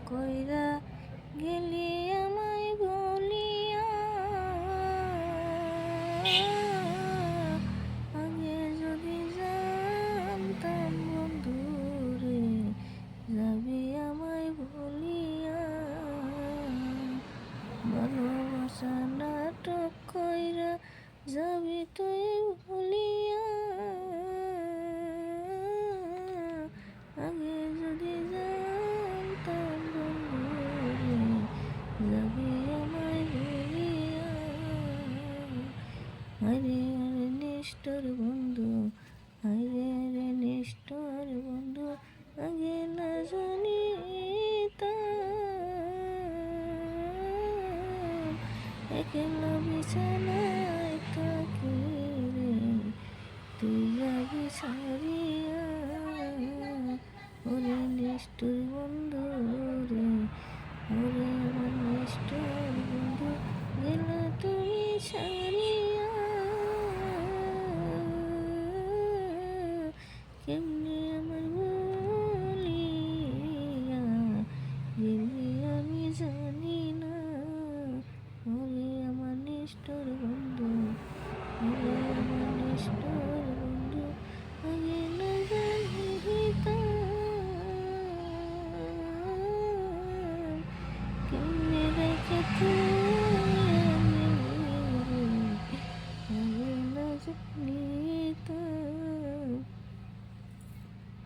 কইরা গেলি আমায় বলিয়া, আগে যদি জানতাম বন্ধুরে যাবি আমায় ভুলিয়া। ভালোবাসা নাটক কইরা যাবি তুই ভুলিয়া, আগে যদি জানতাম বন্ধুরে যাবি আমায় ভুলিয়া। আরে আরে নিষ্ঠুর বন্ধু, আরে আরে নিষ্ঠুর বন্ধু, আগে না জানিতাম একলা বিছানায় থাকি রে তুই যাবি ছাড়িয়া। ওরে নিষ্ঠুর বন্ধু রে, ওরে আমার নিষ্ঠুর বন্ধু, গেলা তুমি ছাড়িয়া। কেমনে আমার বলিয়া গেলি আমি জানি না, ওরে আমার নিষ্ঠুর বন্ধু।